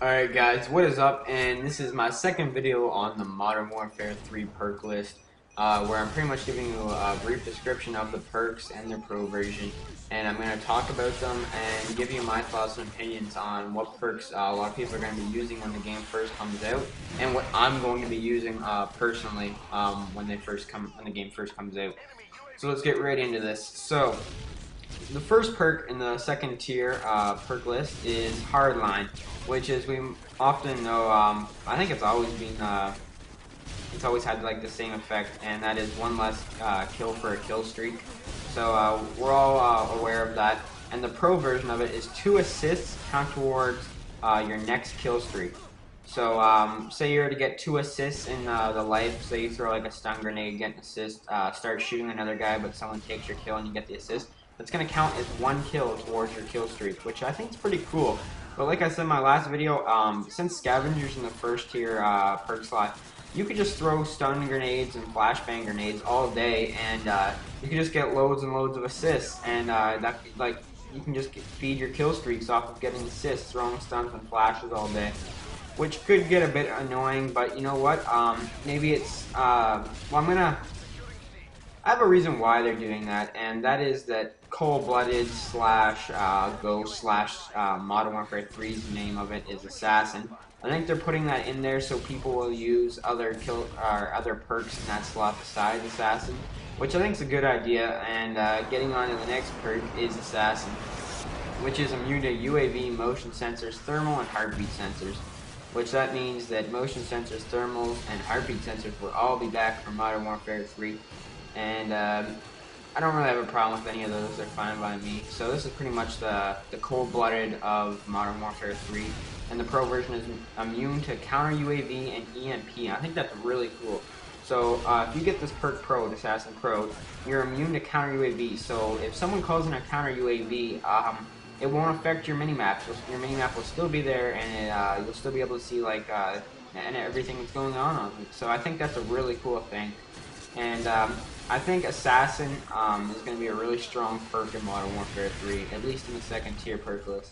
Alright guys, what is up? And this is my second video on the Modern Warfare 3 perk list, where I'm pretty much giving you a brief description of the perks and their pro version, and I'm going to talk about them and give you my thoughts and opinions on what perks a lot of people are going to be using when the game first comes out, and what I'm going to be using personally when the game first comes out. So let's get right into this. So the first perk in the second tier perk list is Hardline, which is we often know. I think it's always had like the same effect, and that is one less kill for a kill streak. So we're all aware of that. And the pro version of it is 2 assists count towards your next kill streak. So say you're to get 2 assists in the life. Say you throw like a stun grenade, get an assist, start shooting another guy, but someone takes your kill and you get the assist. That's going to count as 1 kill towards your kill streak, which I think is pretty cool. But like I said in my last video, since Scavengers in the first tier perk slot, you could just throw stun grenades and flashbang grenades all day, and you can just get loads and loads of assists, and you can just feed your kill streaks off of getting assists, throwing stuns and flashes all day, which could get a bit annoying. But you know what? Maybe it's I have a reason why they're doing that, and that is that Cold-Blooded slash Ghost slash Modern Warfare 3's name of it is Assassin. I think they're putting that in there so people will use other perks in that slot besides Assassin, which I think is a good idea. And getting on to the next perk is Assassin, which is immune to UAV, motion sensors, thermal, and heartbeat sensors. Which that means that motion sensors, thermals, and heartbeat sensors will all be back for Modern Warfare 3. And I don't really have a problem with any of those. They're fine by me. So this is pretty much the cold-blooded of Modern Warfare 3. And the pro version is immune to counter UAV and EMP. I think that's really cool. So if you get this perk pro, the Assassin Pro, you're immune to counter UAV. So if someone calls in a counter UAV, it won't affect your minimap. Your minimap will still be there, and you'll still be able to see and everything that's going on it. So I think that's a really cool thing. And I think Assassin is going to be a really strong perk in Modern Warfare 3, at least in the second tier perk list.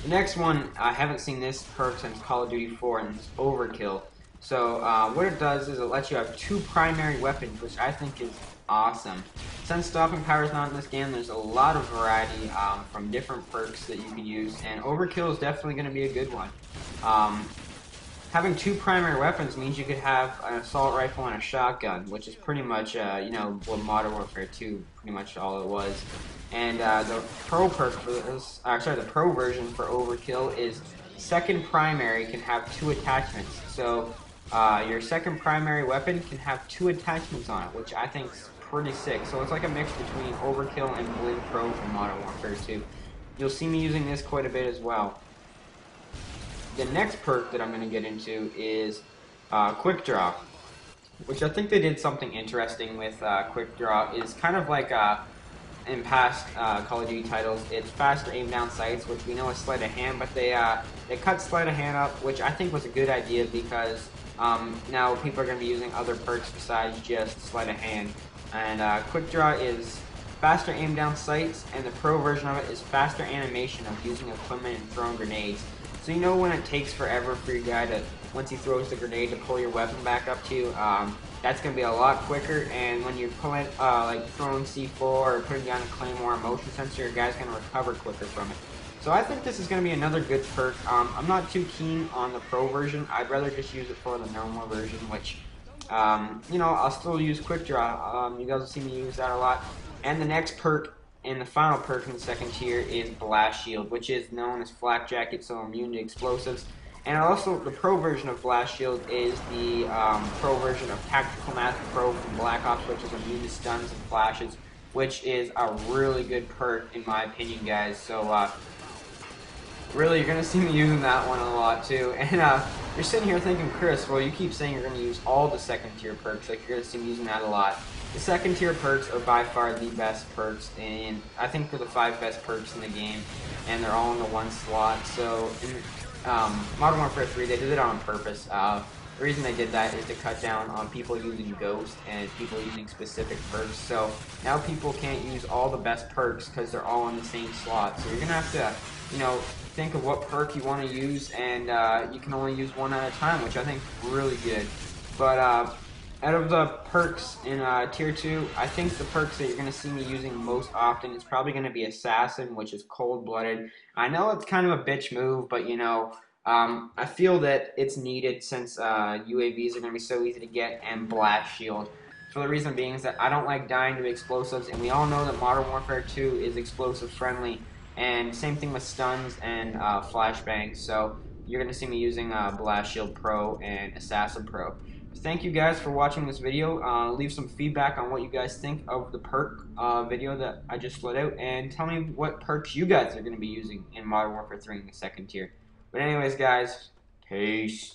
The next one, I haven't seen this perk since Call of Duty 4, and it's Overkill. So what it does is it lets you have 2 primary weapons, which I think is awesome. Since stopping power is not in this game, there's a lot of variety from different perks that you can use, and Overkill is definitely going to be a good one. Having 2 primary weapons means you could have an assault rifle and a shotgun, which is pretty much, what Modern Warfare 2 pretty much all it was. And the pro perk for this, the pro version for Overkill is second primary can have 2 attachments. So your second primary weapon can have 2 attachments on it, which I think is pretty sick. So it's like a mix between Overkill and Blinn Pro from Modern Warfare 2. You'll see me using this quite a bit as well. The next perk that I'm going to get into is Quick Draw, which I think they did something interesting with Quick Draw. Is kind of like in past Call of Duty titles, it's faster aim down sights, which we know is sleight of hand, but they cut sleight of hand up, which I think was a good idea because now people are going to be using other perks besides just sleight of hand. And Quick Draw is faster aim down sights, and the pro version of it is faster animation of using equipment and throwing grenades. So you know when it takes forever for your guy to, once he throws the grenade, to pull your weapon back up to you, that's going to be a lot quicker. And when you're pulling, like throwing C4 or putting down a Claymore or motion sensor, your guy's going to recover quicker from it. So I think this is going to be another good perk. I'm not too keen on the pro version. I'd rather just use it for the normal version, which, I'll still use Quick Draw. You guys will see me use that a lot. And the next perk, and the final perk in the second tier, is Blast Shield, which is known as Flak Jacket, so immune to explosives. And also, the pro version of Blast Shield is the pro version of Tactical Mask Pro from Black Ops, which is immune to stuns and flashes, which is a really good perk in my opinion, guys. So, really, you're going to see me using that one a lot, too. And you're sitting here thinking, Chris, well, you keep saying you're going to use all the second tier perks, like you're going to see me using that a lot. The second tier perks are by far the best perks, and I think they're the 5 best perks in the game, and they're all in the 1 slot. So in Modern Warfare 3, they did it on purpose. The reason they did that is to cut down on people using Ghost and people using specific perks. So now people can't use all the best perks because they're all in the same slot. So you're going to have to, think of what perk you want to use, and you can only use one at a time, which I think is really good. But out of the perks in Tier 2, I think the perks that you're going to see me using most often is probably going to be Assassin, which is cold-blooded. I know it's kind of a bitch move, but you know, I feel that it's needed since UAVs are going to be so easy to get, and Blast Shield. For the reason being is that I don't like dying to explosives, and we all know that Modern Warfare 2 is explosive friendly, and same thing with stuns and flashbangs. So you're going to see me using Blast Shield Pro and Assassin Pro. Thank you guys for watching this video. Leave some feedback on what you guys think of the perk video that I just let out, and tell me what perks you guys are going to be using in Modern Warfare 3 in the second tier. But anyways, guys, peace.